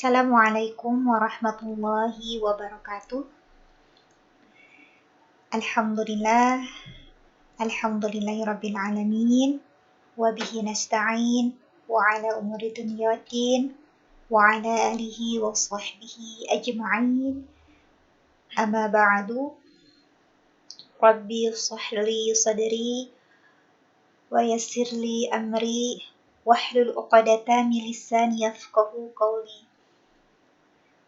Assalamualaikum warahmatullahi wabarakatuh. Alhamdulillah, alhamdulillahirabbil alamin, wa bihi nasta'in, wa ala umuri dunya waddin, wa ala alihi wa sahbihi ajma'in. Amma ba'du. Rabbi shrah li sadri wa yassir li amri wahlul 'uqdatam min lisani yafqahu qawli.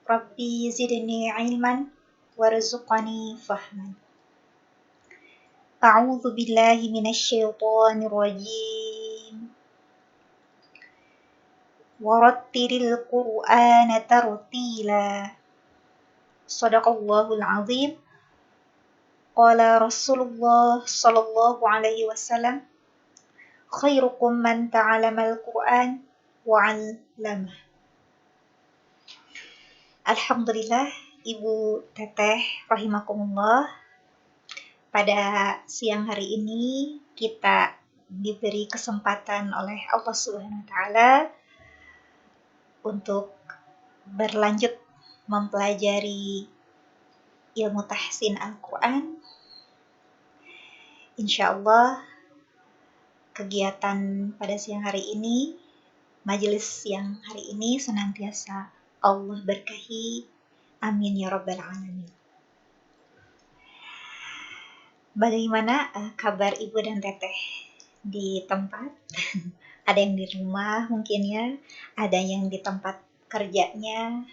Rabbi zidni ilman warzuqni fahman. A'udzu billahi minasyaitonir rajim. Warattilil Qur'ana tartila. Shadaqallahul azim. Qala Rasulullah sallallahu alaihi wasallam, khairukum man ta'allamal Qur'an wa 'allamah. Alhamdulillah, Ibu Teteh rahimakumullah. Pada siang hari ini kita diberi kesempatan oleh Allah Subhanahu wa taala untuk berlanjut mempelajari ilmu tahsin Al-Qur'an. Insyaallah kegiatan pada siang hari ini, majelis siang hari ini senantiasa Allah berkahi. Amin ya rabbal alamin. Bagaimana kabar Ibu dan Teteh di tempat? Ada yang di rumah mungkin ya, ada yang di tempat kerjanya.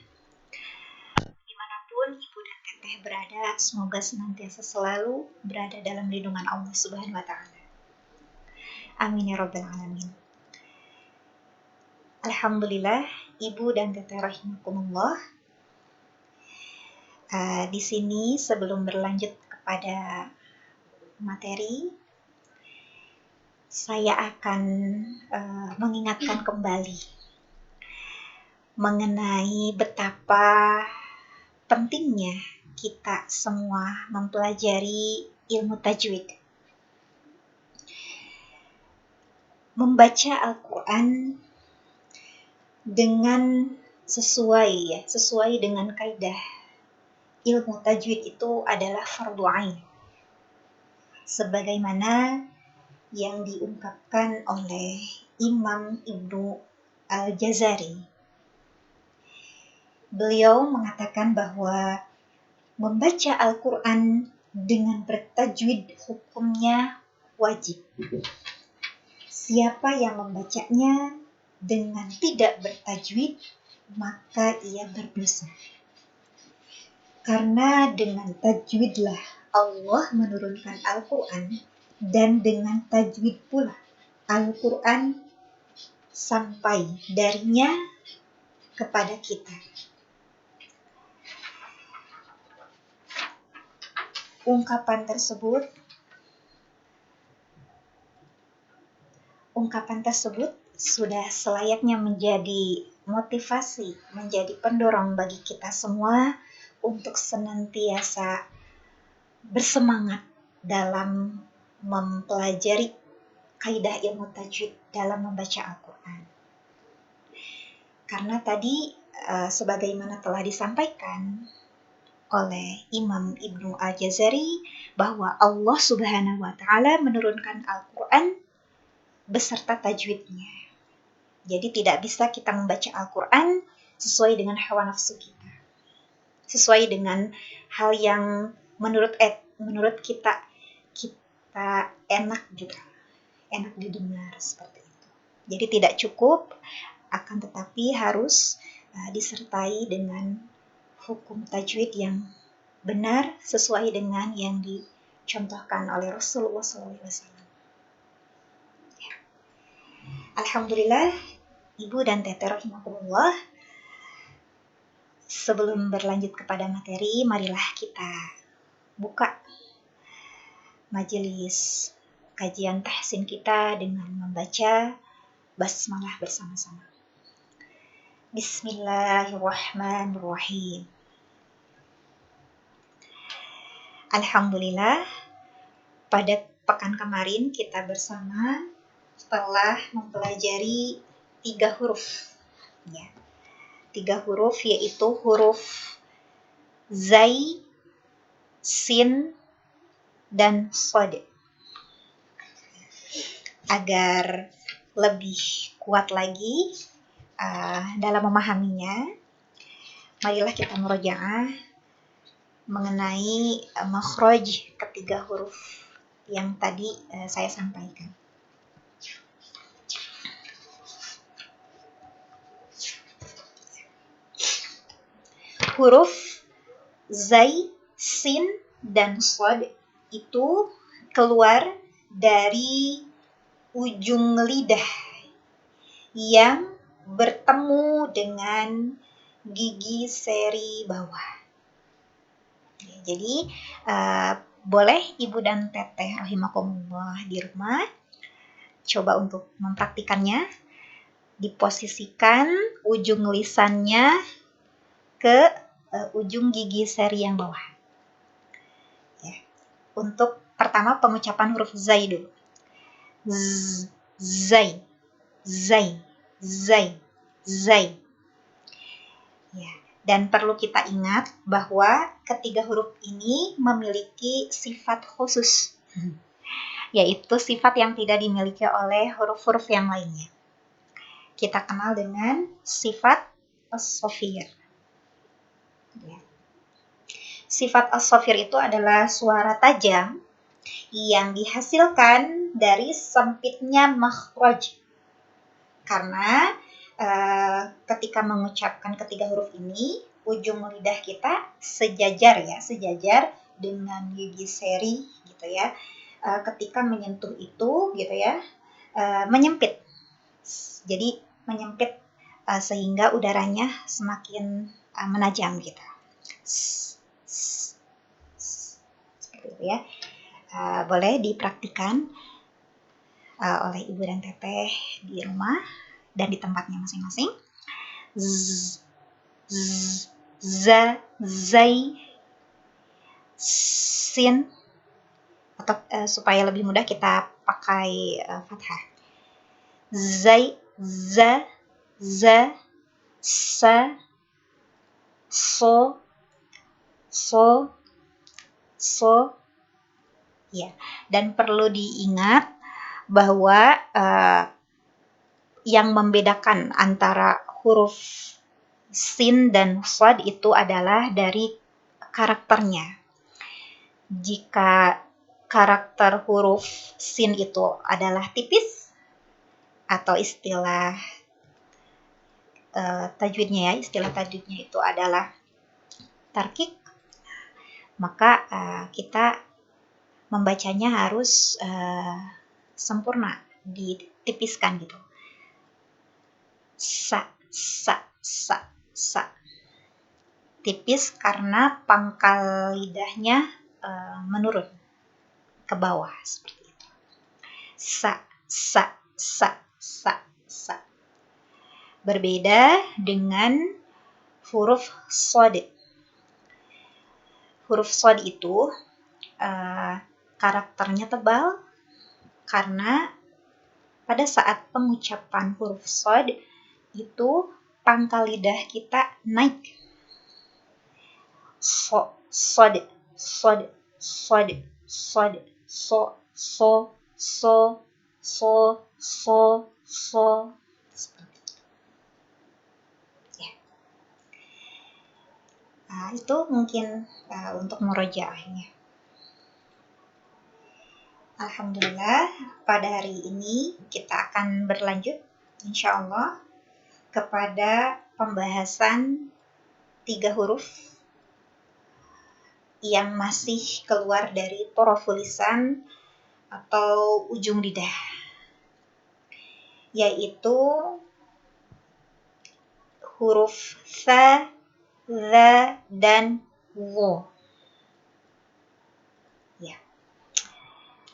Dimanapun Ibu dan Teteh berada, semoga senantiasa selalu berada dalam lindungan Allah Subhanahu wa taala. Amin ya rabbal alamin. Alhamdulillah, Ibu dan Teteh rahimakumullah. Di sini sebelum berlanjut kepada materi, saya akan mengingatkan kembali mengenai betapa pentingnya kita semua mempelajari ilmu tajwid. Membaca Al-Quran dengan sesuai dengan kaidah ilmu tajwid itu adalah fardu ain. Sebagaimana yang diungkapkan oleh Imam Ibnu Al-Jazari. Beliau mengatakan bahwa membaca Al-Quran dengan bertajwid hukumnya wajib. Siapa yang membacanya dengan tidak bertajwid, maka ia berdosa. Karena dengan tajwidlah Allah menurunkan Al-Quran, dan dengan tajwid pula Al-Quran sampai darinya kepada kita. Ungkapan tersebut sudah selayaknya menjadi motivasi, menjadi pendorong bagi kita semua untuk senantiasa bersemangat dalam mempelajari kaidah ilmu tajwid dalam membaca Al-Quran. Karena tadi sebagaimana telah disampaikan oleh Imam Ibnu Al-Jazari bahwa Allah Subhanahu wa taala menurunkan Al-Quran beserta tajwidnya. Jadi tidak bisa kita membaca Al-Quran sesuai dengan hawa nafsu kita, sesuai dengan hal yang menurut kita enak gitu, enak didengar seperti itu. Jadi tidak cukup, akan tetapi harus disertai dengan hukum tajwid yang benar sesuai dengan yang dicontohkan oleh Rasulullah SAW. Ya. Alhamdulillah, Ibu dan Teteh rahimakumullah. Sebelum berlanjut kepada materi, marilah kita buka majelis kajian tahsin kita dengan membaca basmalah bersama-sama. Bismillahirrahmanirrahim. Alhamdulillah, pada pekan kemarin kita telah mempelajari 3 huruf, ya. 3 huruf, yaitu huruf zai, sin, dan shad. Agar lebih kuat lagi dalam memahaminya, marilah kita murojaah mengenai makhraj ketiga huruf yang tadi saya sampaikan. Huruf zai, sin, dan shad itu keluar dari ujung lidah yang bertemu dengan gigi seri bawah. Jadi boleh Ibu dan Teteh rahimakumullah di rumah coba untuk mempraktikannya, diposisikan ujung lisannya ke ujung gigi seri yang bawah. Ya. Untuk pertama pengucapan huruf zai dulu. Zai, zai, zai, zai. Ya. Dan perlu kita ingat bahwa ketiga huruf ini memiliki sifat khusus, yaitu sifat yang tidak dimiliki oleh huruf-huruf yang lainnya. Kita kenal dengan sifat as-safir. Ya. Sifat as-safir itu adalah suara tajam yang dihasilkan dari sempitnya makhraj. Karena ketika mengucapkan ketiga huruf ini, ujung lidah kita sejajar dengan gigi seri gitu ya. Ketika menyentuh itu gitu ya, menyempit. Jadi menyempit sehingga udaranya semakin menajam gitu. Seperti itu ya. Boleh dipraktikan oleh Ibu dan Teteh di rumah dan di tempatnya masing-masing. Za, zai, sin, atau supaya lebih mudah kita pakai fathah. Zai, za, za, sa, so, ya. Dan perlu diingat bahwa yang membedakan antara huruf sin dan shad itu adalah dari karakternya. Jika karakter huruf sin itu adalah tipis, atau istilah tajwidnya itu adalah tarkik, maka kita membacanya harus sempurna, ditipiskan gitu. Sa, sa, sa, sa. Tipis karena pangkal lidahnya menurun ke bawah seperti itu. Sa, sa, sa, sa, sa. Berbeda dengan huruf shad. Huruf shad itu karakternya tebal karena pada saat pengucapan huruf shad itu pangkal lidah kita naik. So, shad, shad, shad, shad, so, so, so, so, so, so. Ya. Itu mungkin untuk murojaahnya. Alhamdulillah, pada hari ini kita akan berlanjut insya Allah kepada pembahasan 3 huruf yang masih keluar dari toroful lisan atau ujung lidah, yaitu huruf tha, dha, dan wo. Ya.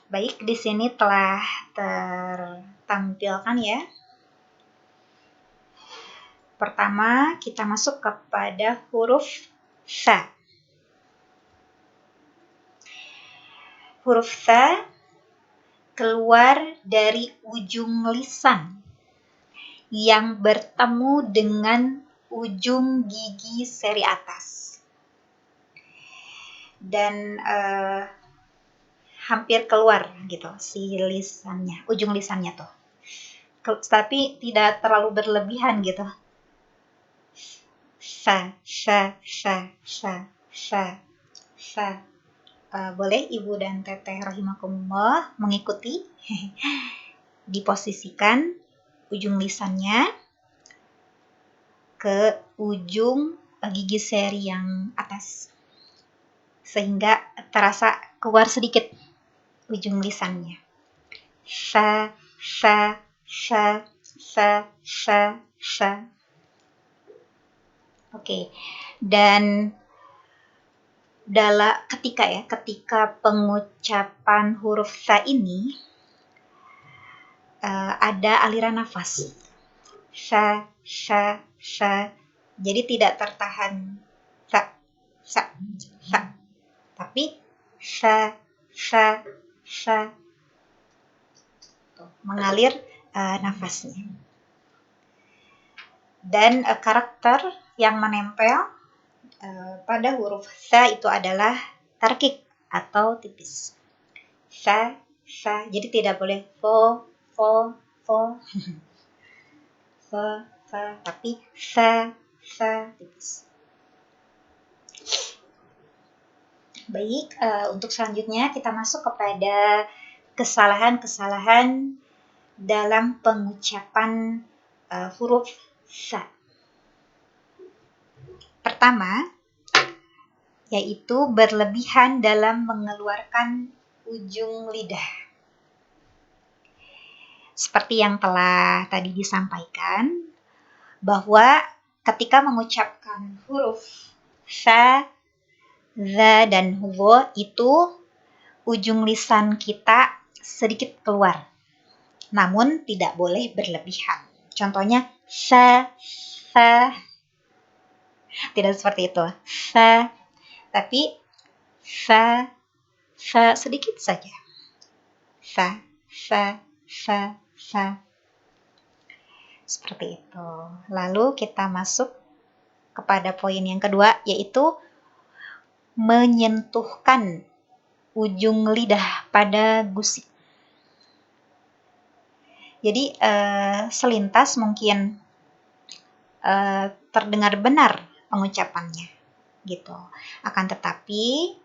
Baik, di sini telah tertampilkan ya. Pertama, kita masuk kepada huruf tha. Huruf tha keluar dari ujung lisan yang bertemu dengan ujung gigi seri atas. Dan hampir keluar gitu si lisannya, ujung lisannya tuh. Tapi tidak terlalu berlebihan gitu. Sa. Boleh Ibu dan Teteh rahimakumullah mengikuti. Diposisikan ujung lisannya ke ujung gigi seri yang atas, sehingga terasa keluar sedikit ujung lisannya. Sa. Oke. Dan ketika pengucapan huruf sa ini ada aliran nafas. Sa. Jadi tidak tertahan sa. Tapi sa. Mengalir nafasnya. Dan karakter yang menempel pada huruf sa itu adalah tarkik atau tipis. Sa. Jadi tidak boleh fo, tapi sa tipis. Baik, untuk selanjutnya kita masuk kepada kesalahan-kesalahan dalam pengucapan huruf sa. Pertama, yaitu berlebihan dalam mengeluarkan ujung lidah. Seperti yang telah tadi disampaikan, bahwa ketika mengucapkan huruf sa, za, dan vo itu ujung lisan kita sedikit keluar, namun tidak boleh berlebihan. Contohnya sa, tidak seperti itu. Sa, tapi sa sedikit saja. Sa. Seperti itu. Lalu kita masuk kepada poin yang kedua, yaitu menyentuhkan ujung lidah pada gusi. Jadi selintas mungkin terdengar benar pengucapannya gitu. Akan tetapi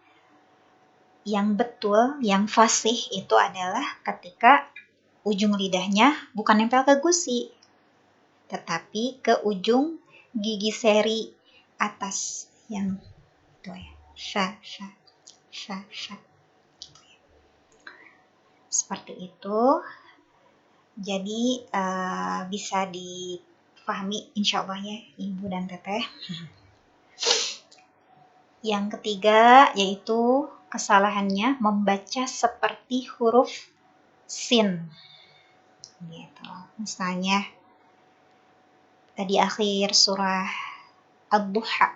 yang betul, yang fasih itu adalah ketika ujung lidahnya bukan nempel ke gusi, tetapi ke ujung gigi seri atas yang itu ya. Sa. Seperti itu. Jadi bisa dipahami insya Allah ya Ibu dan Teteh. Yang ketiga yaitu kesalahannya membaca seperti huruf sin. Gitu. Misalnya di akhir surah Ad-Duha,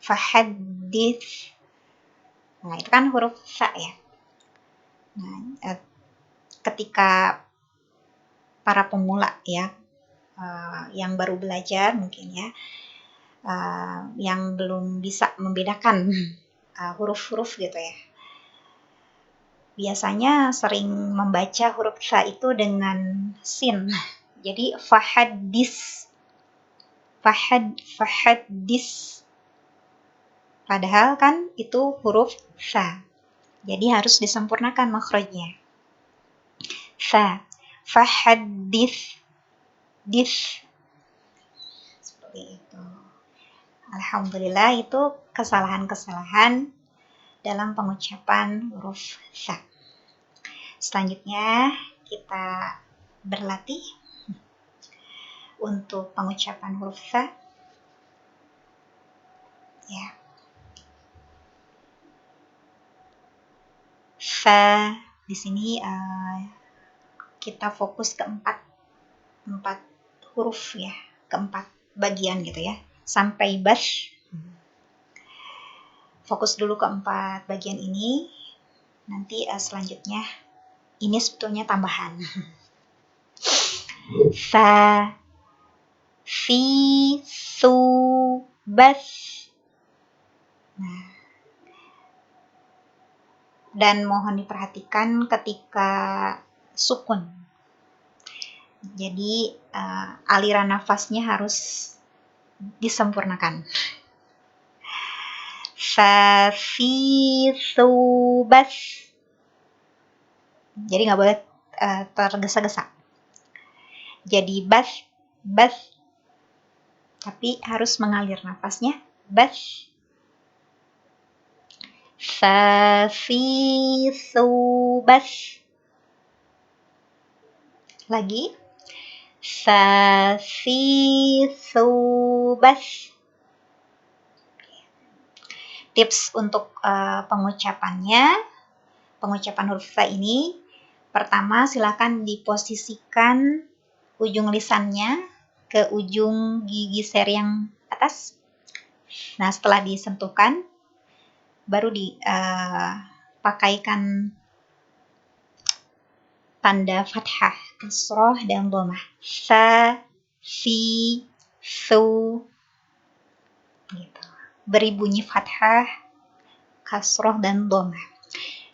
fahadits. Nah, itu kan huruf sa ya. Nah, ketika para pemula ya, yang baru belajar mungkin ya, yang belum bisa membedakan huruf-huruf gitu ya, biasanya sering membaca huruf sa itu dengan sin. Jadi fahadis. Padahal kan itu huruf sa. Jadi harus disempurnakan makhrajnya. Sa. Fahadis. Seperti itu. Alhamdulillah itu kesalahan-kesalahan dalam pengucapan huruf sa. Selanjutnya kita berlatih untuk pengucapan huruf sa. Ya. Sa di sini kita fokus ke empat huruf ya, keempat bagian gitu ya, sampai bas. Fokus dulu ke 4 bagian ini. Nanti selanjutnya ini sebetulnya tambahan. Sa, fi, su, bas. Nah, dan mohon diperhatikan ketika sukun. Jadi aliran nafasnya harus disempurnakan. Fa, fi, su, bas. Jadi nggak boleh tergesa-gesa. Jadi bas, bas. Tapi harus mengalir nafasnya. Bas. Fa, fi, su, bas. Lagi. Fa, fi, su, bas. Tips untuk pengucapan huruf fa ini, pertama silakan diposisikan ujung lisannya ke ujung gigi seri yang atas. Nah, setelah disentuhkan, baru dipakaikan tanda fathah, kasroh, dan dhammah. Fa, fi, su, gitu. Beri bunyi fathah, kasroh, dan dhammah.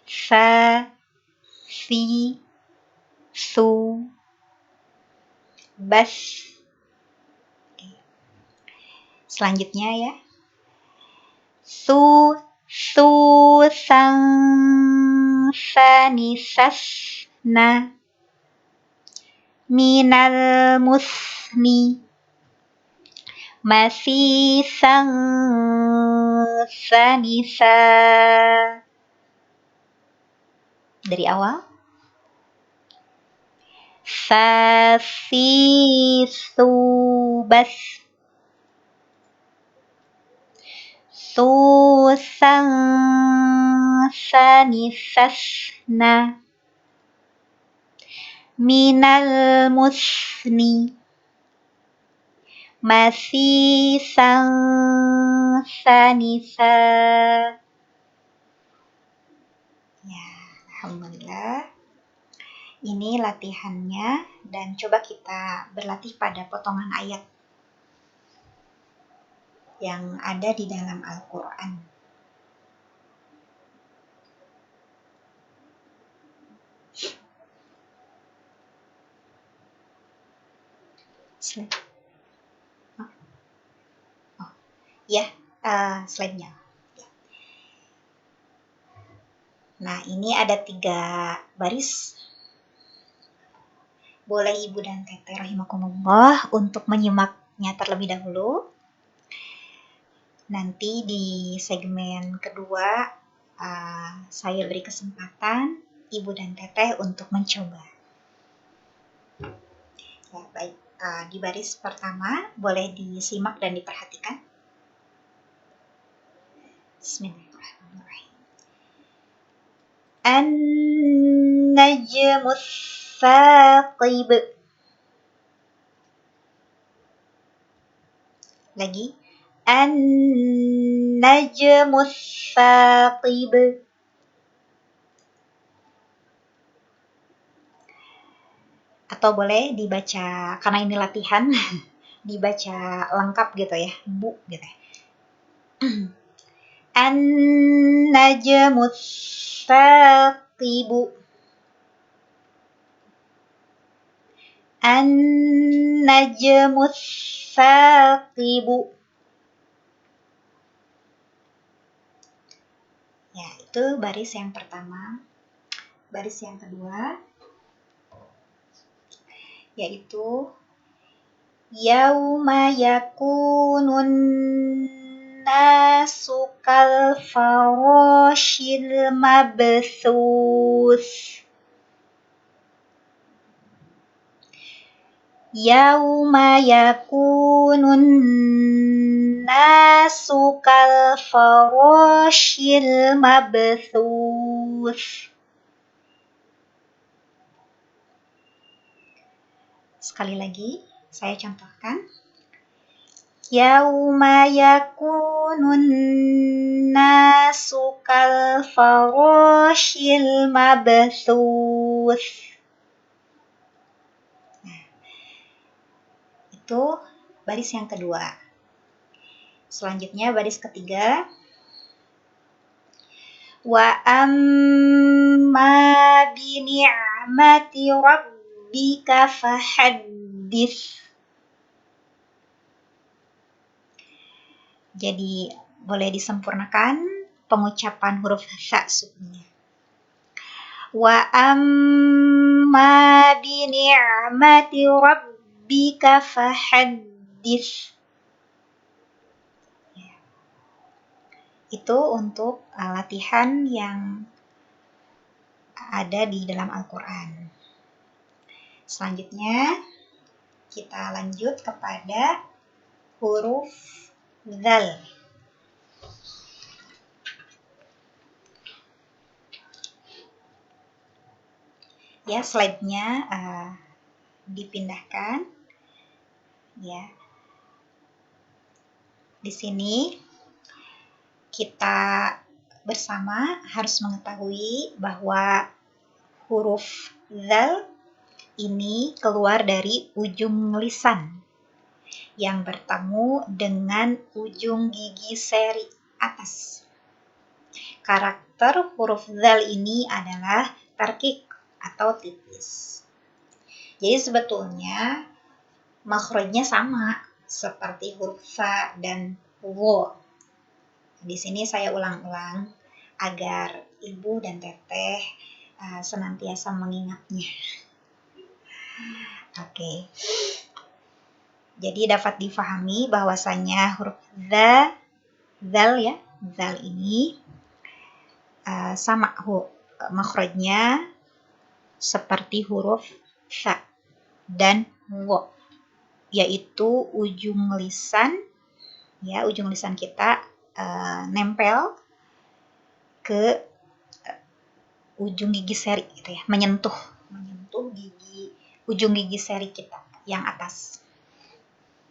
Fa, fi, su, bas. Selanjutnya ya. Su, sang, sani, sas, na, minal musni, masih sang, sani, sa. Dari awal. Fa, fi, su, bas. Su, sang, sani, sas, na, minal musni, masih sang, sani, sa. Ya, alhamdulillah. Ini latihannya, dan coba kita berlatih pada potongan ayat yang ada di dalam Al-Quran. Slide. Slide-nya. Nah, ini ada 3 baris. Boleh Ibu dan Teteh rahimakumullah untuk menyimaknya terlebih dahulu. Nanti di segmen kedua, saya beri kesempatan Ibu dan Teteh untuk mencoba. Ya, baik. Di baris pertama, boleh disimak dan diperhatikan. Bismillahirrahmanirrahim. An-najmus saqib. Lagi. An-najmus saqib. Atau boleh dibaca, karena ini latihan, dibaca lengkap gitu ya, Bu gitu ya. An-najmus saqibu. An-najmus saqibu. Ya, itu baris yang pertama. Baris yang kedua yaitu yauma yakunun nasu kal farashil mabthus. Yauma yakunun nasu kal farashil mabthus. Sekali lagi, saya contohkan. Yauma yakunun nasu kal farashil mabthus. Nah, itu baris yang kedua. Selanjutnya baris ketiga. Wa amma bi ni'mati rabbika fahaddits. Jadi boleh disempurnakan pengucapan huruf sya sebelumnya. Wa amma bi ni'mati rabbika fahaddits. Itu untuk latihan yang ada di dalam Al-Quran. Selanjutnya kita lanjut kepada huruf dzal. Ya, slide-nya dipindahkan. Ya. Di sini kita bersama harus mengetahui bahwa huruf dzal ini keluar dari ujung lisan yang bertemu dengan ujung gigi seri atas. Karakter huruf dzal ini adalah tarkik atau tipis. Jadi sebetulnya makhrajnya sama seperti huruf fa dan wo. Di sini saya ulang-ulang agar ibu dan teteh senantiasa mengingatnya. Oke. Jadi dapat difahami bahwasanya huruf dzal ya, dzal ini sama makhrajnya seperti huruf sya dan wo, yaitu ujung lisan ya, ujung lisan kita nempel ke ujung gigi seri gitu ya, menyentuh ujung gigi seri kita yang atas.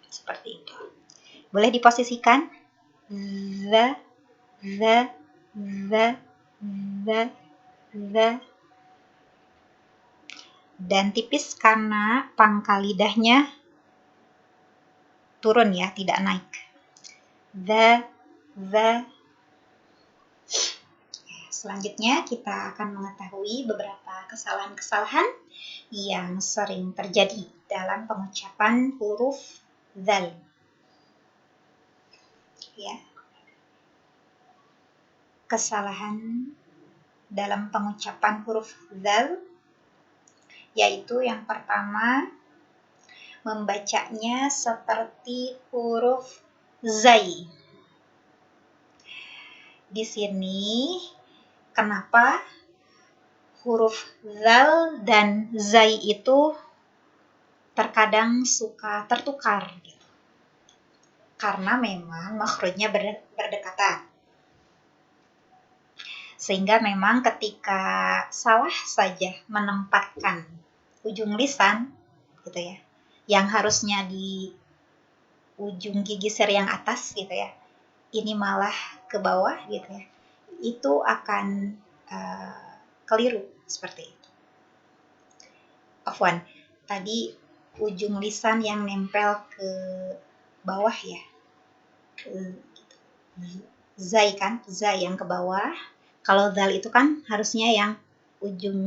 Seperti itu. Boleh diposisikan za. Dan tipis karena pangkal lidahnya turun ya, tidak naik. Selanjutnya kita akan mengetahui beberapa kesalahan-kesalahan yang sering terjadi dalam pengucapan huruf dzal. Ya. Kesalahan dalam pengucapan huruf dzal yaitu yang pertama, membacanya seperti huruf zai. Di sini kenapa huruf dzal dan zai itu terkadang suka tertukar gitu. Karena memang makhrajnya berdekatan. Sehingga memang ketika salah saja menempatkan ujung lisan gitu ya, yang harusnya di ujung gigi seri yang atas gitu ya, ini malah ke bawah gitu ya, itu akan keliru seperti itu. Afwan, tadi ujung lisan yang nempel ke bawah ya, zai kan, zai yang ke bawah. Kalau dzal itu kan harusnya yang ujung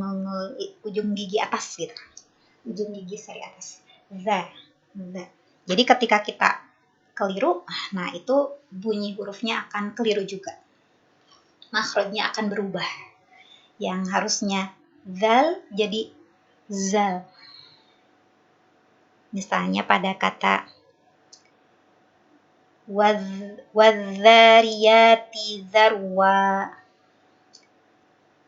gigi atas gitu, ujung gigi seri atas. Za. Jadi ketika kita keliru, nah itu bunyi hurufnya akan keliru juga. Makhrajnya akan berubah. Yang harusnya dzal jadi zal. Misalnya pada kata wadzariyati zarwa.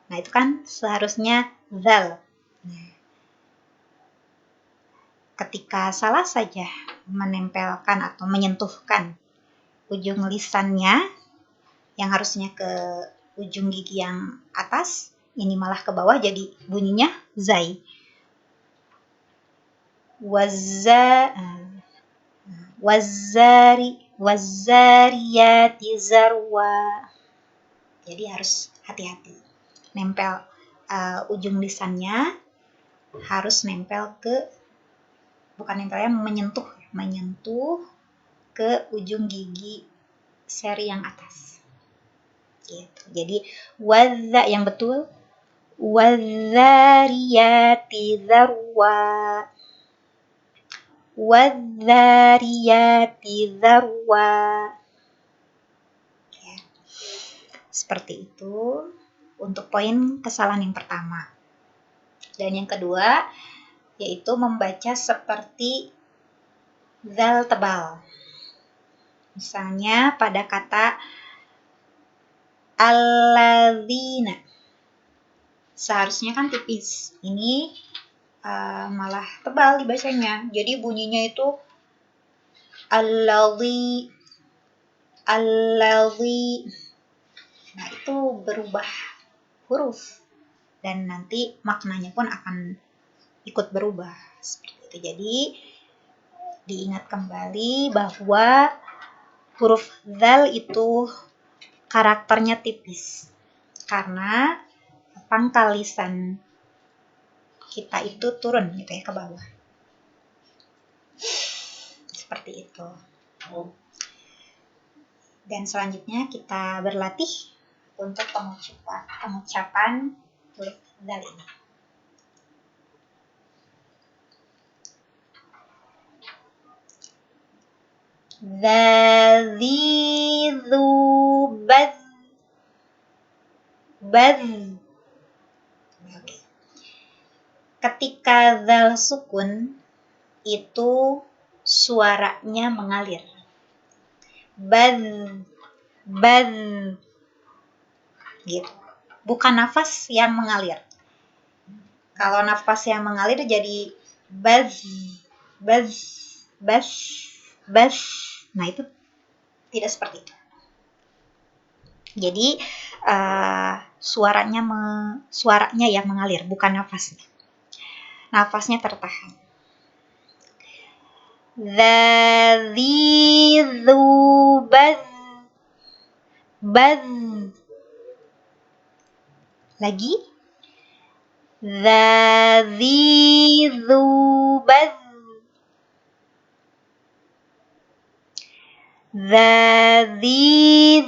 Nah, itu kan seharusnya zal. Ketika salah saja menempelkan atau menyentuhkan ujung lisannya yang harusnya ke ujung gigi yang atas, ini malah ke bawah jadi bunyinya zai. Wazzariyati zarwa. Jadi harus hati-hati. Nempel ujung lisannya harus nempel ke, bukan nempelnya, menyentuh menyentuh ke ujung gigi seri yang atas. Gitu. Jadi wadza yang betul, wadzariyati dzarwa, wadzariyati dzarwa. Ya. Seperti itu untuk poin kesalahan yang pertama. Dan yang kedua yaitu membaca seperti zal tebal. Misalnya pada kata alladzina, seharusnya kan tipis. Ini malah tebal dibacanya. Jadi bunyinya itu alladzi, alladzi. Nah, itu berubah huruf dan nanti maknanya pun akan ikut berubah seperti itu. Jadi diingat kembali bahwa huruf zal itu karakternya tipis karena pangkal lisan kita itu turun gitu ya ke bawah. Seperti itu. Dan selanjutnya kita berlatih untuk pengucapan huruf zal ini. Dzi dzu baz, baz. Ketika zal sukun itu suaranya mengalir. Baz, baz. Gitu. Bukan nafas yang mengalir. Kalau nafas yang mengalir jadi baz, baz, baz, baz. Nah, itu tidak seperti itu. Jadi suaranya yang mengalir, bukan nafasnya. Nafasnya tertahan. Dzi dzu baz, baz. Lagi. Dzi dzu baz, dzi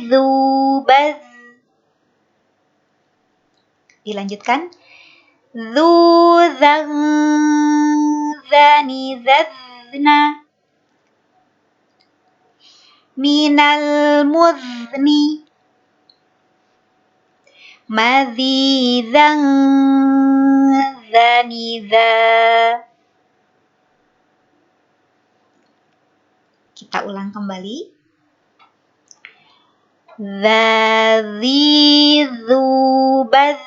dzu baz. Dilanjutkan. Dzu zan zani zazna minal muzni madzizan zaniza. Kita ulang kembali. Dzi dzu baz,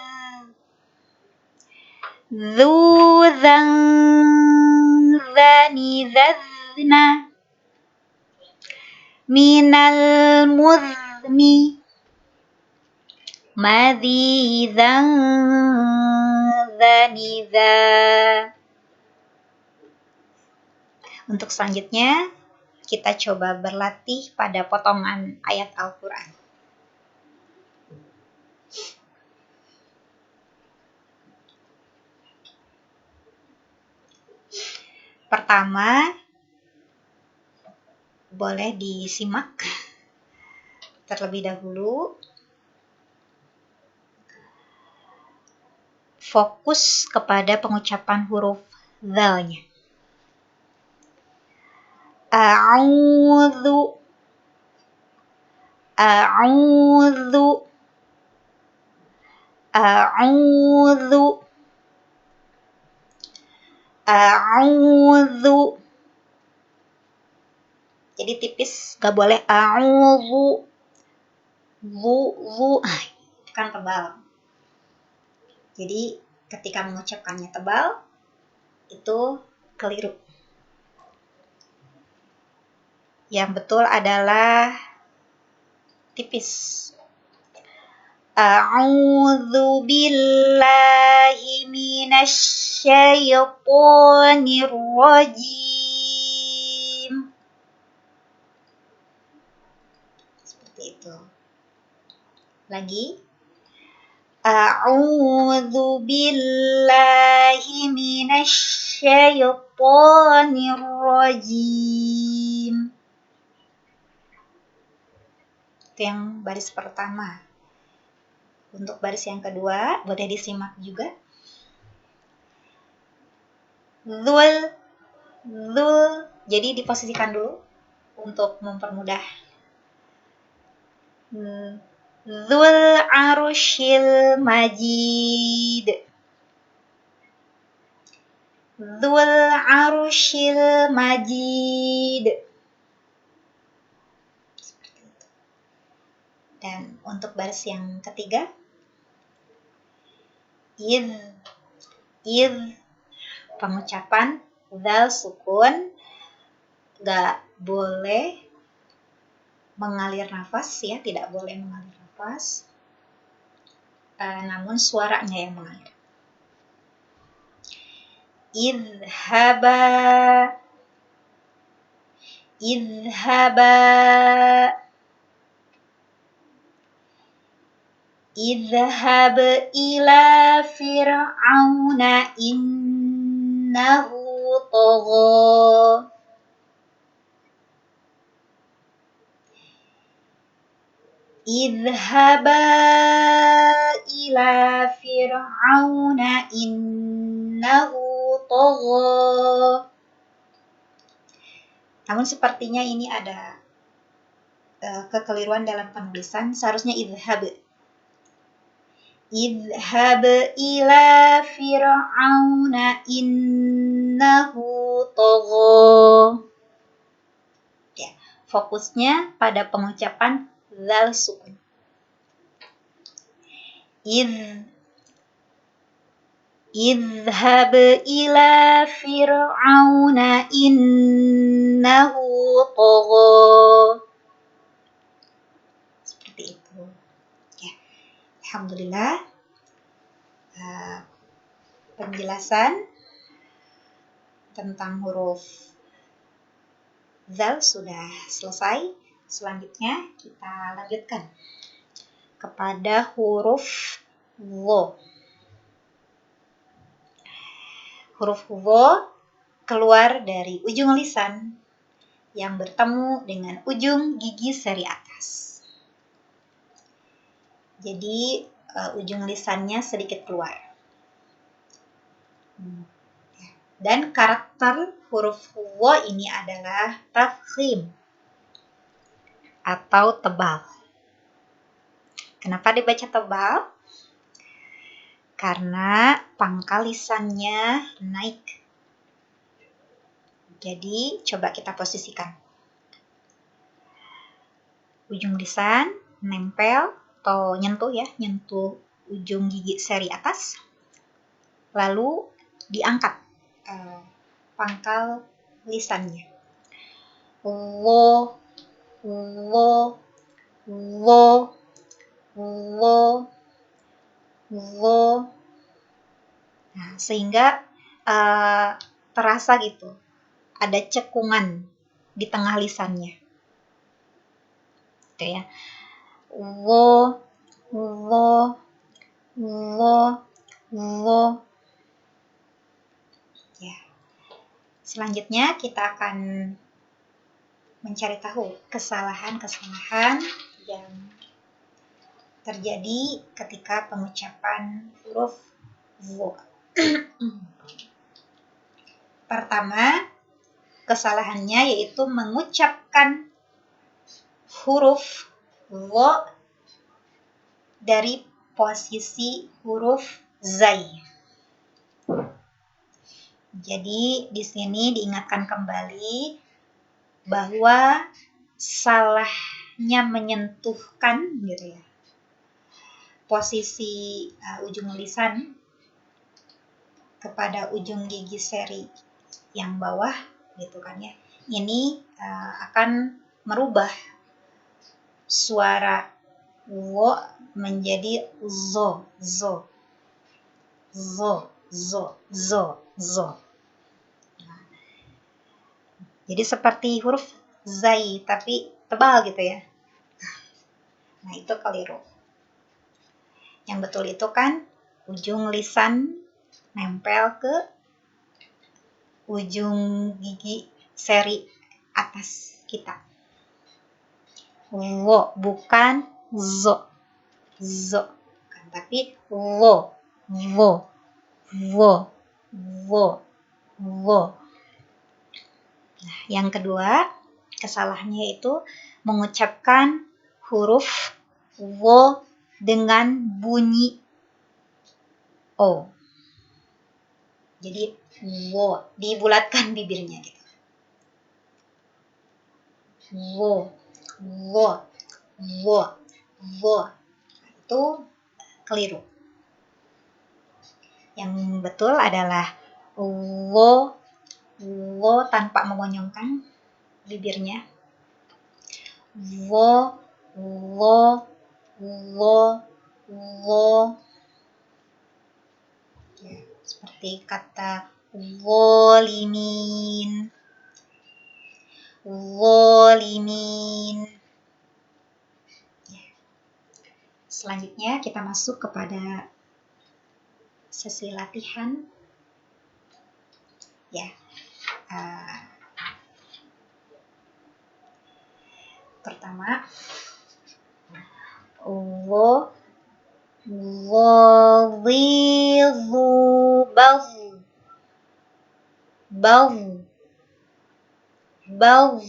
dzu zan zani zazna minal muzni madzizan zaniza. Untuk selanjutnya kita coba berlatih pada potongan ayat Al-Quran. Pertama, boleh disimak terlebih dahulu. Fokus kepada pengucapan huruf zalnya. A'udzu, a'udzu, a'udzu, a'udzu. Jadi tipis, gak boleh a'udzu, zu, kan tebal. Jadi ketika mengucapkannya tebal, itu keliru. Yang betul adalah tipis. A'udzu billahi minasy syaithanir rajim. Seperti itu. Lagi. A'udzu billahi minasy minasyaitonir rajim. Itu yang baris pertama. Untuk baris yang kedua, boleh disimak juga. Dzul, jadi diposisikan dulu untuk mempermudah. Dzul arsyil majid. Dzul arsyil majid. Seperti itu. Dan untuk baris yang ketiga, id, pengucapan dzal sukun, gak boleh mengalir nafas ya, tidak boleh mengalir nafas, namun suaranya yang mengalir. Idhaba, idhab ila fir'auna innahu tagha. Idhaba ila fir'auna innahu tagha. Namun sepertinya ini ada kekeliruan dalam penulisan, seharusnya idhab. Idhab ila fir'auna innahu tagha. Ya, fokusnya pada pengucapan dzal sukun. Idhab ila fir'auna innahu tagha. Seperti itu. Ya. Alhamdulillah. Penjelasan tentang huruf dzal sudah selesai. Selanjutnya kita lanjutkan kepada huruf dha. Huruf dha keluar dari ujung lisan yang bertemu dengan ujung gigi seri atas. Jadi ujung lisannya sedikit keluar. Dan karakter huruf dha ini adalah tafkhim atau tebal. Kenapa dibaca tebal? Karena pangkal lisannya naik. Jadi coba kita posisikan. Ujung lisan nempel atau nyentuh ya, nyentuh ujung gigi seri atas. Lalu diangkat pangkal lisannya. Wo, wo, wo, wo, wo. Nah, sehingga terasa gitu, ada cekungan di tengah lisannya. Gitu ya. Wo, wo, wo, wo. Ya. Selanjutnya kita akan mencari tahu kesalahan-kesalahan yang terjadi ketika pengucapan huruf dha. Pertama, kesalahannya yaitu mengucapkan huruf dha dari posisi huruf zai. Jadi di sini diingatkan kembali bahwa salahnya menyentuhkan gitu ya, posisi ujung lisan kepada ujung gigi seri yang bawah gitu kan ya. Ini akan merubah suara wo menjadi zo, zo, zo, zo, zo, zo. Jadi seperti huruf zai tapi tebal gitu ya. Nah, itu keliru. Yang betul itu kan ujung lisan nempel ke ujung gigi seri atas kita. Wo, bukan zo. Zo. Tapi wo. Wo. Wo. Wo. Wo. Nah, yang kedua, kesalahannya itu mengucapkan huruf wo dengan bunyi o. Jadi wo, dibulatkan bibirnya gitu. Wo, wo, wo, wo. Itu keliru. Yang betul adalah wo, wo tanpa memonyongkan bibirnya. Wo, wo, wo, wo. Ya, seperti kata wolimin. Wolimin. Ya. Selanjutnya kita masuk kepada sesi latihan. Ya. Pertama, wo, wawidhu, baw, baw, baw.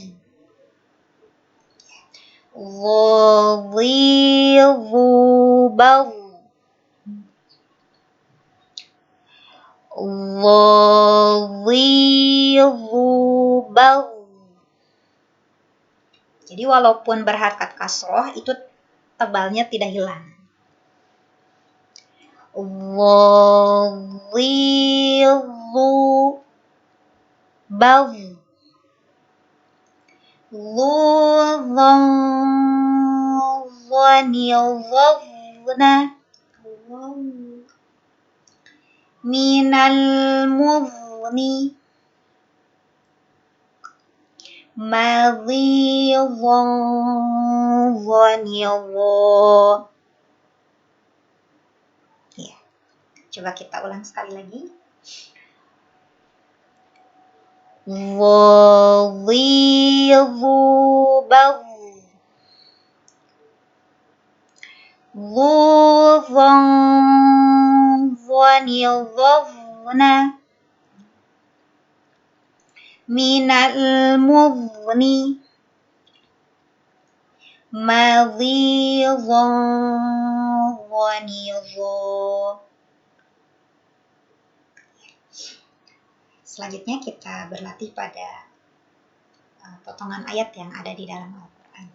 Wawidhu, baw. Wawidhu, baw. Jadi walaupun berharakat kasroh, itu tebalnya tidak hilang. Wawidhu, baw. Ludhan, dhana, minal mudhni, madhidhan, dhanidha. Ya, coba kita ulang sekali lagi. Wawidhu, baw. Ludhan, dhanidha, minal mudhni, madhidhan, dhanidha. Selanjutnya kita berlatih pada potongan ayat yang ada di dalam Al-Quran.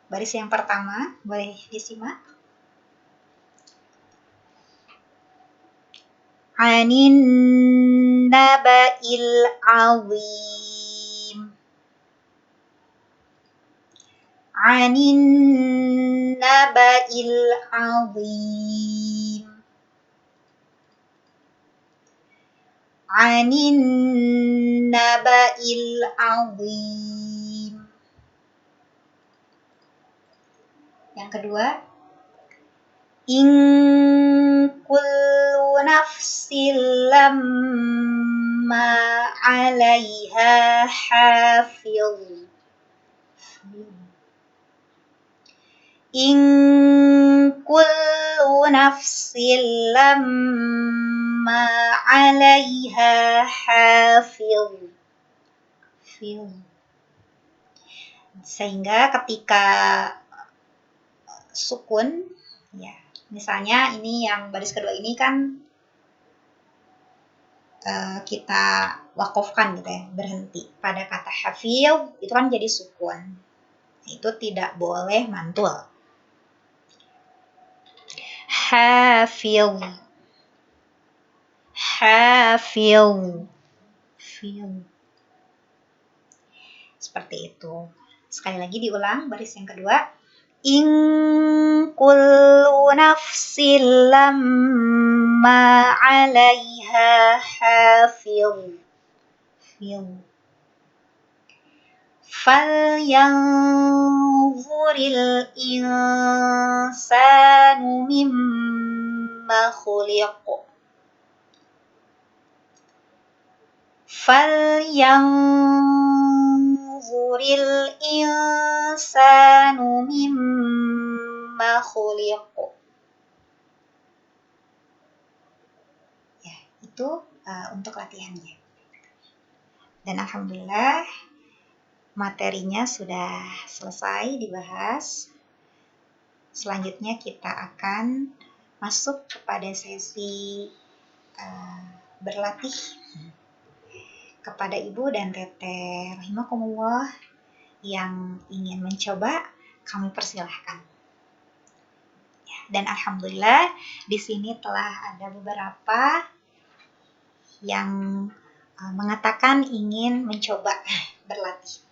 Baris yang pertama boleh disimak. Anin naba'il azim. Anin naba'il azim. Anin naba'il azim. Yang kedua, in kullu nafsin lamma 'alaiha hafiz. In kullu nafsin lamma 'alaiha hafiz. Sehingga ketika sukun, ya, misalnya ini yang baris kedua ini kan kita wakofkan gitu ya, berhenti pada kata hafil, itu kan jadi sukun. Itu tidak boleh mantul. Hafil, hafil, seperti itu. Sekali lagi diulang baris yang kedua. In kullu nafsin lamma 'alaiha hafiz. Falyanzuril insanu mimma khuliq. Falyanzuril insanu mimma khuliq. Ya, itu untuk latihannya. Dan alhamdulillah materinya sudah selesai dibahas. Selanjutnya kita akan masuk kepada sesi berlatih kepada Ibu dan Teteh rahimakumullah yang ingin mencoba, kami persilahkan. Dan alhamdulillah di sini telah ada beberapa yang mengatakan ingin mencoba berlatih.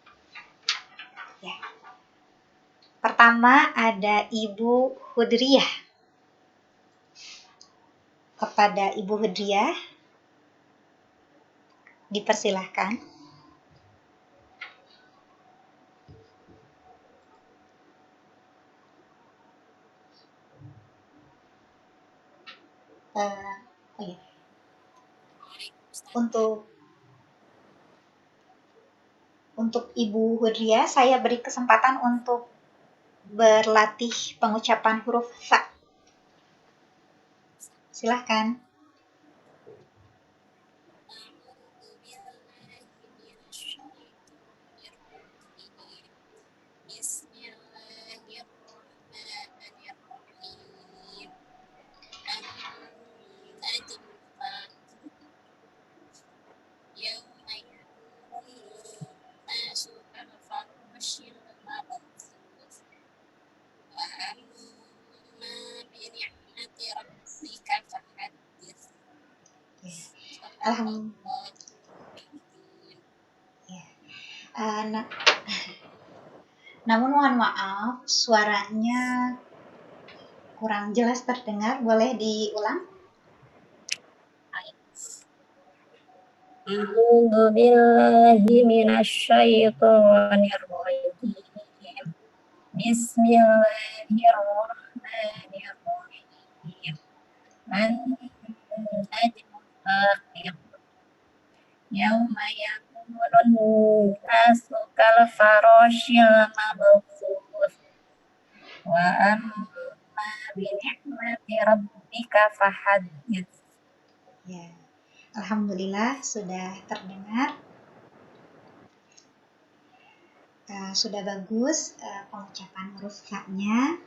Ya. Pertama ada Ibu Hudriyah. Kepada Ibu Hudriyah dipersilahkan. Untuk Ibu Hudriyah, saya beri kesempatan untuk berlatih pengucapan huruf fa. Silahkan. Namun mohon maaf, suaranya kurang jelas terdengar. Boleh diulang? A'udzu billahi minasyaitonir rajim. Bismillahirrahmanirrahim. An-najmu tsaqib. Yauma yakunun nasu kal farashil mabthus. Wa amma bi ni'mati rabbika fahaddits. Ya. Alhamdulillah sudah terdengar. Sudah bagus pengucapan huruf fa-nya.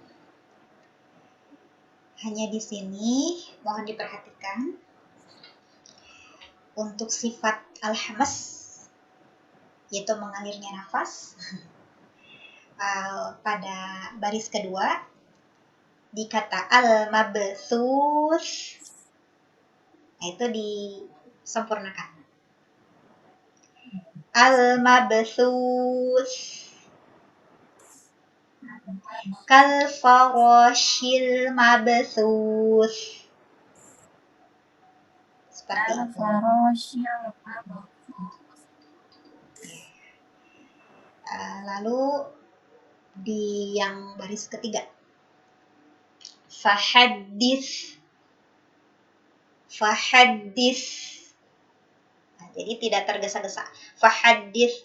Hanya di sini mohon diperhatikan untuk sifat al-hamas, yaitu mengalirnya nafas, pada baris kedua di kata al-mabthus, itu disempurnakan. Al-mabthus kal farashil mabthus. Seperti itu. Lalu di yang baris ketiga, fahaddits. Jadi tidak tergesa-gesa. Fahaddits.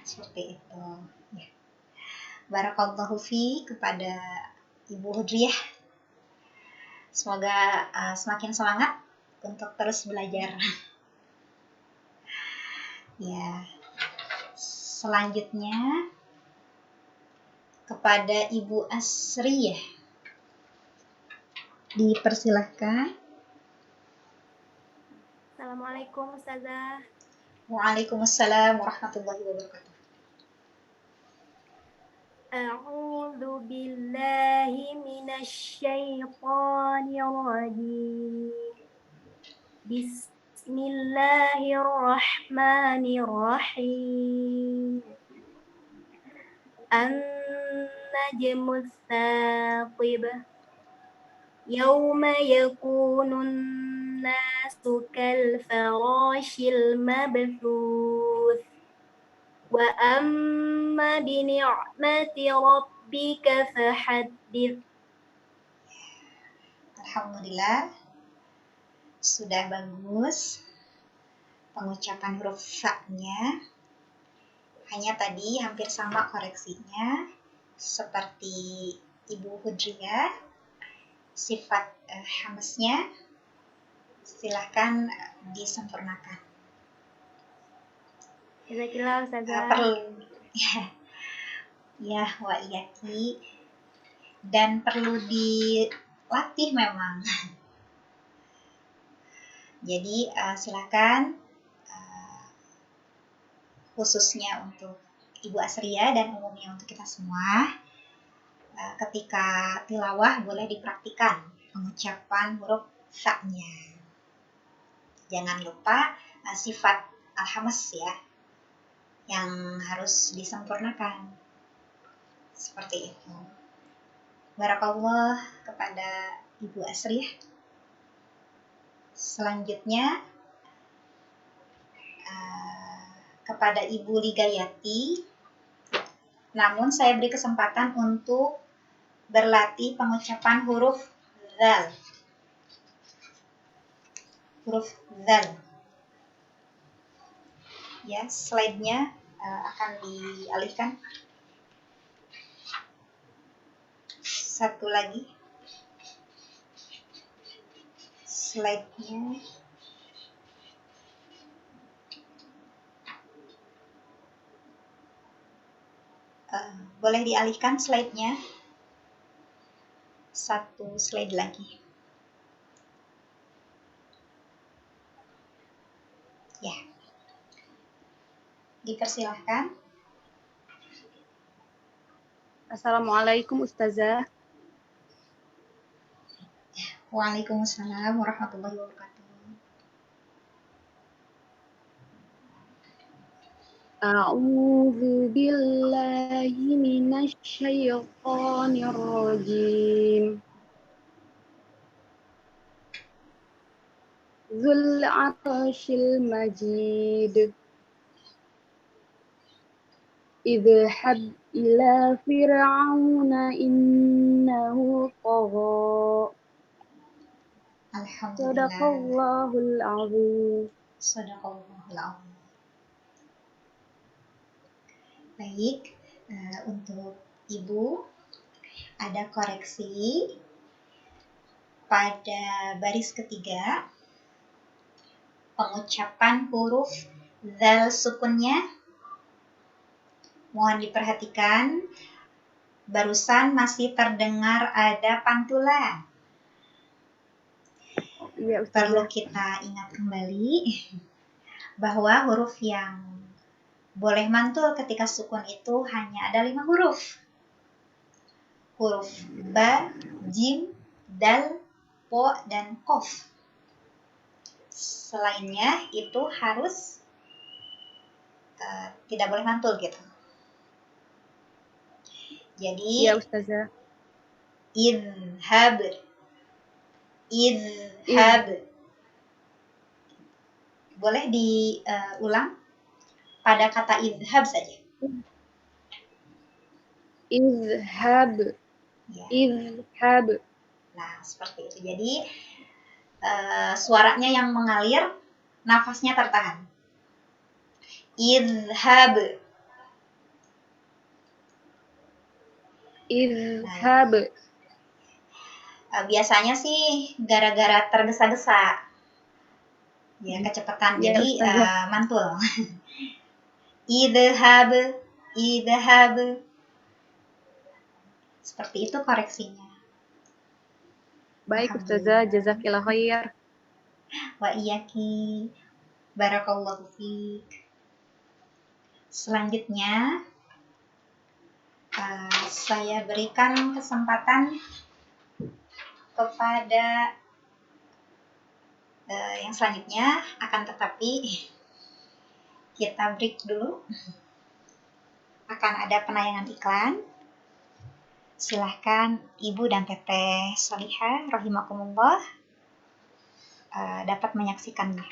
Seperti itu. Ya. Barakallahu fi kepada Ibu Hudriyah. Semoga semakin semangat untuk terus belajar. Ya. Selanjutnya kepada Ibu Asriyah. Dipersilahkan. Assalamualaikum Ustazah. Waalaikumsalam warahmatullahi wabarakatuh. A'udzu billahi minasy syaithanir rajim. Bismillahirrahmanirrahim. An-najmu tsaqib. Yauma yakunun nasu kal farashil mabthus. Wa amma bi ni'mati rabbika fahaddits. Alhamdulillah, sudah bagus pengucapan huruf fa-nya. Hanya tadi hampir sama koreksinya seperti Ibu Hudriyah. Sifat hamsnya silahkan disempurnakan. Jazakillah Ustazah. Perlu ya wa iyaki, dan perlu dilatih memang. Jadi silakan khususnya untuk Ibu Asria dan umumnya untuk kita semua, ketika tilawah boleh dipraktikan pengucapan huruf fa-nya. Jangan lupa sifat al-hamas ya, yang harus disempurnakan. Seperti itu. Barakallah kepada Ibu Asriah. Selanjutnya kepada Ibu Ligayati. Namun saya beri kesempatan untuk berlatih pengucapan huruf zal. Huruf zal. Ya, slide-nya akan dialihkan. Satu lagi. Slide-nya. Boleh dialihkan slide-nya. Satu slide lagi. Ya. Dipersilahkan. Assalamualaikum Ustazah. Waalaikumsalam warahmatullahi wabarakatuh. A'udzu billahi minasy syaithanir rajim. Dzul 'arsyil majid. Idhhab ila fir'auna innahu tagha. Alhamdulillah. Sadaqallahul azim. Sadaqallahul azim. Baik, untuk Ibu ada koreksi pada baris ketiga. Pengucapan huruf zal sukunnya mohon diperhatikan, barusan masih terdengar ada pantulan. Iya, Perlu Ustazah. kita ingat kembali bahwa huruf yang boleh mantul ketika sukun itu hanya ada 5 huruf. Huruf ba, jim, dal, po, dan kof. Selainnya itu harus tidak boleh mantul gitu. Jadi Iya, Ustazah. idhab, idhab. Boleh diulang pada kata idhab saja. Izhab. Ya. Izhab. Nah, seperti itu. Jadi suaranya yang mengalir, nafasnya tertahan. Idhab. Izhab. Biasanya sih gara-gara tergesa-gesa. Ya, kecepatan. Ya, Jadi Ustazah. mantul. Idhab, idhab. Seperti itu koreksinya. Baik, Ustazah. Jazakillah khair. Wa iyaki. Barakallahu fiik. Selanjutnya, saya berikan kesempatan kepada yang selanjutnya, akan tetapi kita break dulu. Akan ada penayangan iklan. Silahkan Ibu dan Teteh Solihah rahimakumullah dapat menyaksikannya.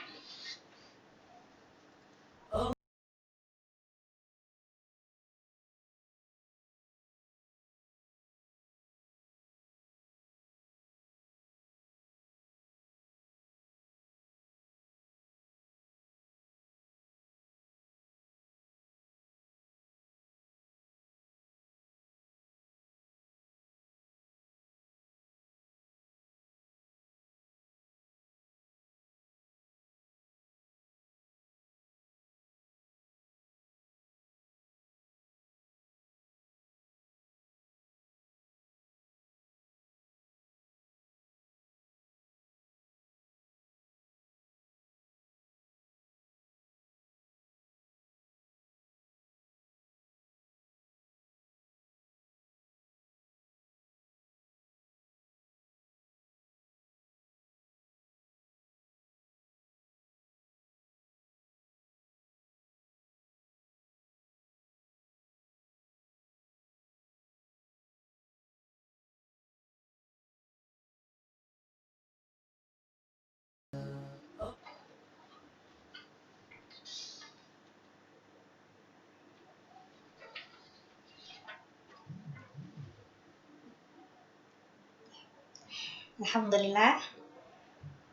Alhamdulillah,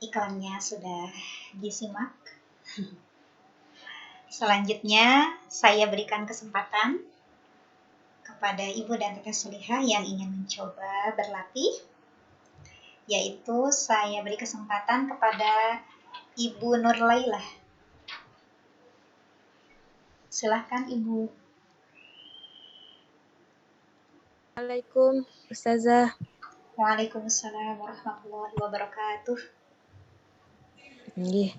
iklannya sudah disimak. Selanjutnya, saya berikan kesempatan kepada Ibu dan Teteh Solihah yang ingin mencoba berlatih, yaitu saya beri kesempatan kepada Ibu Nurlailah. Silahkan Ibu. Assalamualaikum, Ustazah. Waalaikumsalam warahmatullahi wabarakatuh. Nggih.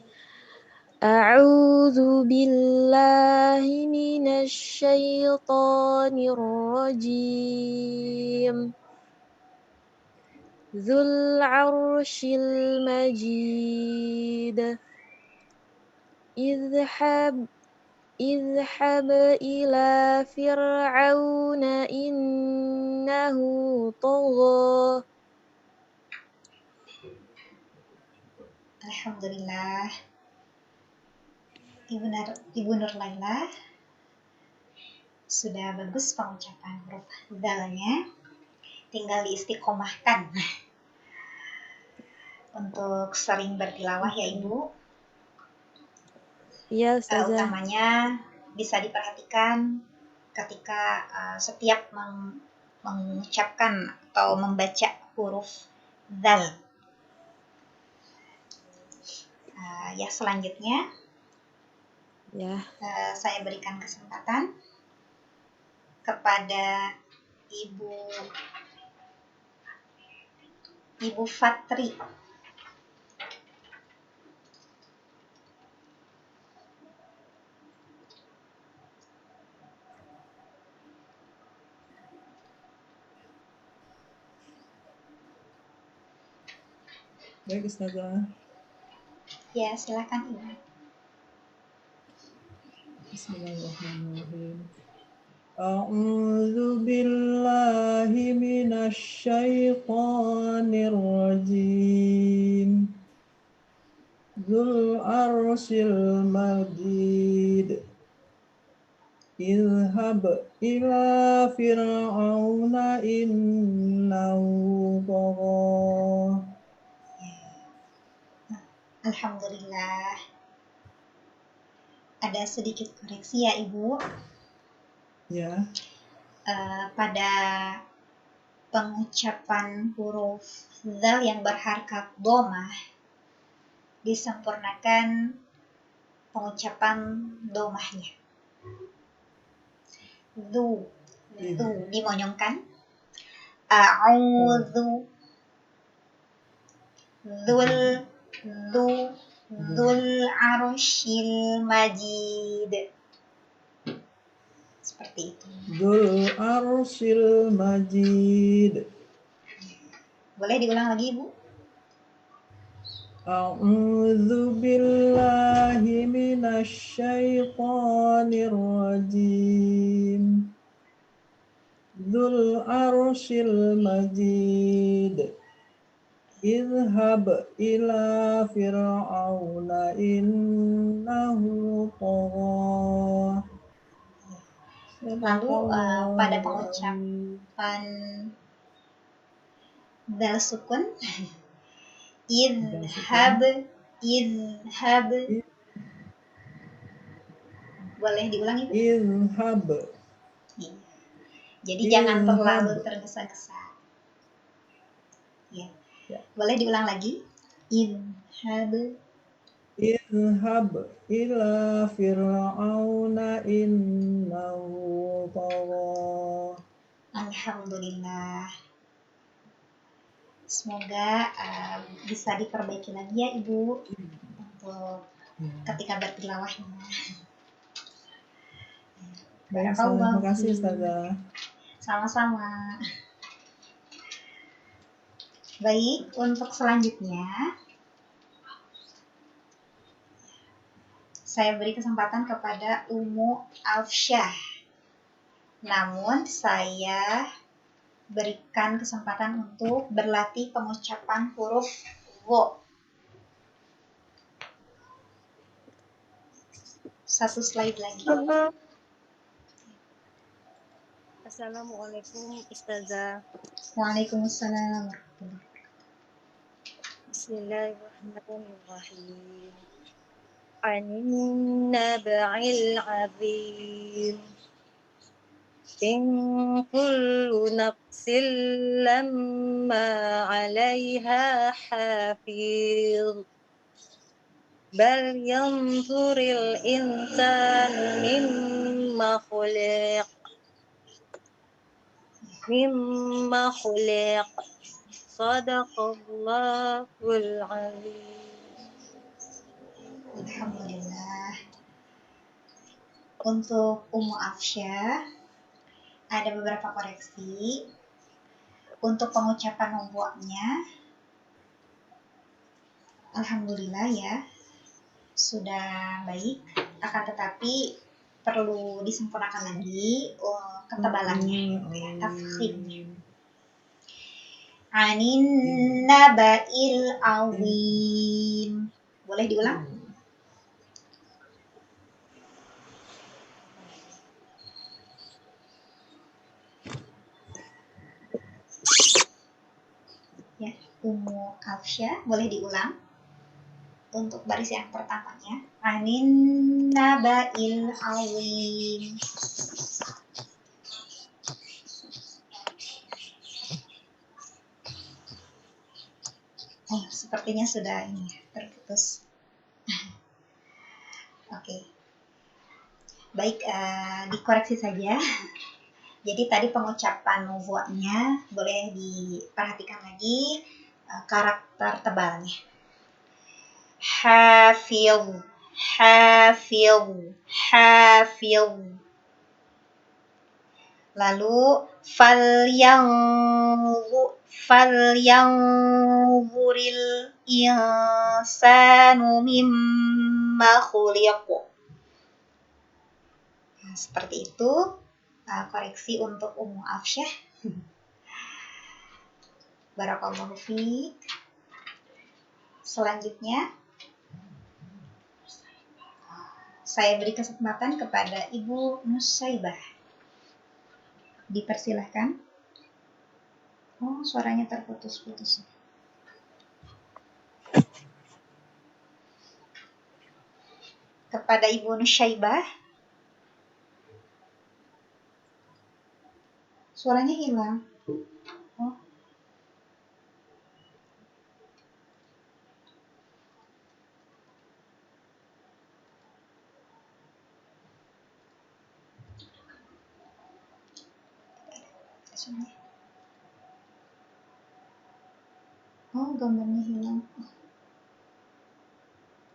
A'udzu billahi minasy syaithanir rajim. Dzul 'arsyil majid. Idhhab ila fir'auna innahu tagha. Alhamdulillah, Ibu Nurlailah sudah bagus pengucapan huruf dalnya, tinggal diistiqomahkan untuk sering bertilawah ya Ibu. Iya, Ustazah. Utamanya bisa diperhatikan ketika setiap mengucapkan atau membaca huruf dal. Ya, selanjutnya Ya. saya berikan kesempatan kepada Ibu Fatri. Baik, Ustazah. Ya, silakan Ibu. Bismillahirrahmanirrahim. A'udzu billahi minasy syaithanir rajim. Dzul arsyil majid. Idhhab ila fir'auna innahu tagha. Alhamdulillah. Ada sedikit koreksi ya Ibu. Ya. Pada pengucapan huruf dzal yang berharkat dhamah disempurnakan pengucapan dhamahnya. Dzu dimonyongkan. A'udzu dzul arsyil majid. Seperti itu. Dzul arsyil majid. Boleh diulang lagi Ibu? A'udzu billahi minasy syaithanir rajim. Dzul arsyil majid. Idhhab ila fir'auna innahu tagha. Lalu pada pengucapan dzal sukun, idhhab. Boleh diulang Ibu? Idhhab. Jadi jangan terlalu tergesa-gesa. Ya. Boleh diulang lagi? Idhhab ila fir'auna innahu tagha. Alhamdulillah. Semoga bisa diperbaiki lagi ya Ibu untuk ketika bertilawahnya. Baik, terima kasih Ustazah. Sama-sama. Baik, untuk selanjutnya saya beri kesempatan kepada Ummu Afsyah. Namun saya berikan kesempatan untuk berlatih pengucapan huruf wo. Satu slide lagi. Assalamualaikum Ustazah. Waalaikumsalam. Bismillahirrahmanirrahim. Anin naba'il azim. In kullu nafsin lamma 'alaiha hafiz. Bal yanzuril insanu mimma khuliq. Sadaqallahul azim. Alhamdulillah. Untuk Ummu Afsyah ada beberapa koreksi. Untuk pengucapan membuatnya, alhamdulillah ya, sudah baik. Akan tetapi perlu disempurnakan lagi ketebalannya, ya, tafkhimnya. Anin naba'il azim. Boleh diulang? Ya, Ummu Afsyah, boleh diulang untuk baris yang pertamanya. Anin naba'il azim. Oh, sepertinya sudah ini terputus. Oke. Baik, dikoreksi saja. Jadi tadi pengucapan mudha'nya boleh diperhatikan lagi karakter tebalnya. Hafil, hafil, hafil. Lalu falyanzuril insanu mimma khuliq. Nah, seperti itu koreksi untuk Ummu Afsyah. Barakallahu fiik. Selanjutnya saya beri kesempatan kepada Ibu Nusaibah. Dipersilahkan. Oh, suaranya terputus-putus. Kepada Ibu Nusaibah. Suaranya hilang. Oh. Oh, gambarnya hilang.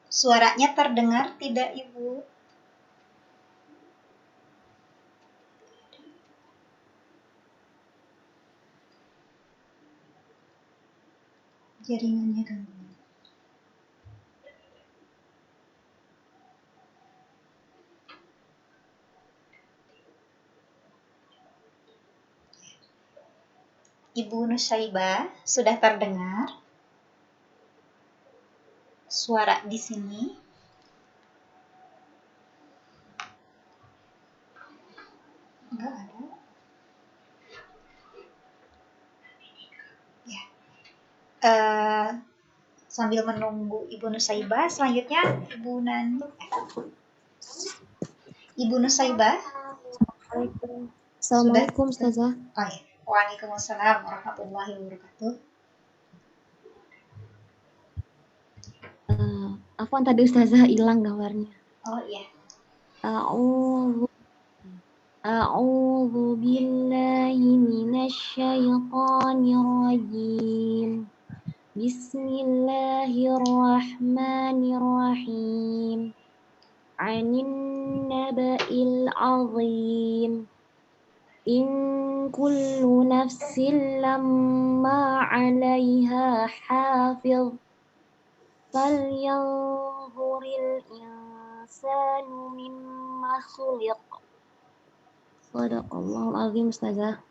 Suaranya terdengar tidak, Ibu? Jaringannya ganggu. Ibu Nusaibah, sudah terdengar suara di sini? Enggak ada. Ya. Sambil menunggu Ibu Nusaibah, selanjutnya Ibu Nusaibah. Assalamualaikum Ustazah. Oh ya. Waalaikumsalam warahmatullahi wabarakatuh. Afwan tadi Ustazah hilang gambarnya. Oh iya. A'udzu billahi minasyaitonir rajim. Bismillahirrahmanirrahim. Anin naba'il azim. In kullu nafsin lamma 'alaiha hafiz. Falyanzuril insanu mimma khuliq. Sadaqallahul azim Ustazah.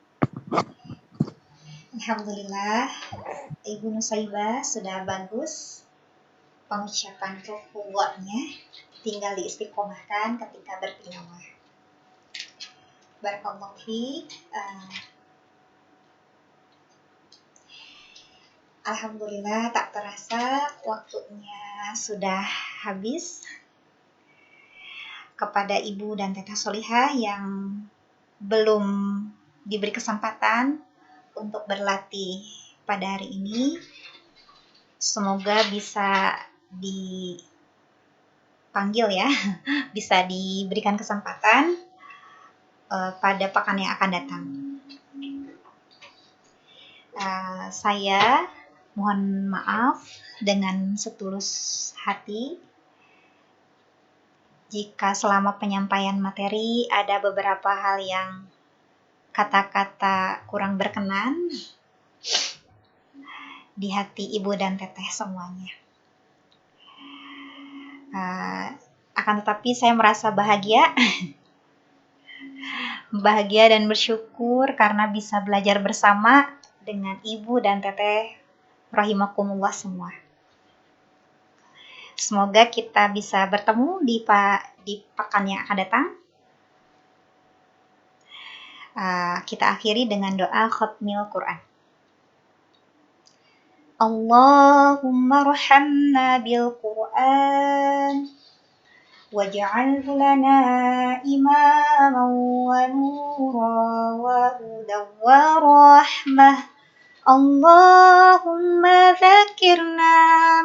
Alhamdulillah, Ibu Nusaibah sudah bagus pengucapan ruku'nya, tinggal diistiqomahkan ketika bertilawah. Barakallahu fiik. Alhamdulillah tak terasa waktunya sudah habis. Kepada Ibu dan Teteh Solihah yang belum diberi kesempatan untuk berlatih pada hari ini, semoga bisa dipanggil ya, bisa diberikan kesempatan pada pekan yang akan datang. Saya mohon maaf dengan setulus hati jika selama penyampaian materi ada beberapa hal yang kata-kata kurang berkenan di hati Ibu dan Teteh semuanya. Akan tetapi saya merasa bahagia dan bersyukur karena bisa belajar bersama dengan Ibu dan Teteh rahimakumullah semua. Semoga kita bisa bertemu di pekan yang akan datang. Kita akhiri dengan doa khatmil Quran. Allahumma rahamna bil Quran waj'alhu lana imaman wa nuran wa hudan wa rahmah. Allahumma dzakirna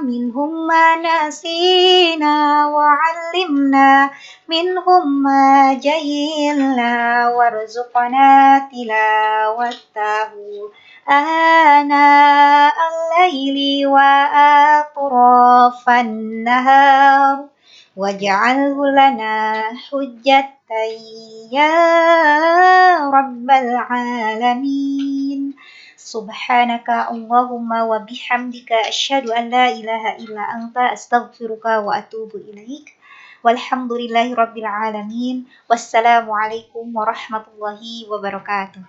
minhum ma nasina wa 'allimna minhum ma jahilna warzuqna tilawatahu ana al-laili wa atrafan nahar waj'alhu lana hujjatan ya rabbal alamin. Subhanaka Allahumma wa bihamdika asyhadu an la ilaha illa anta astaghfiruka wa atubu ilaik. Walhamdulillahi rabbil alamin. Wassalamualaikum warahmatullahi wabarakatuh.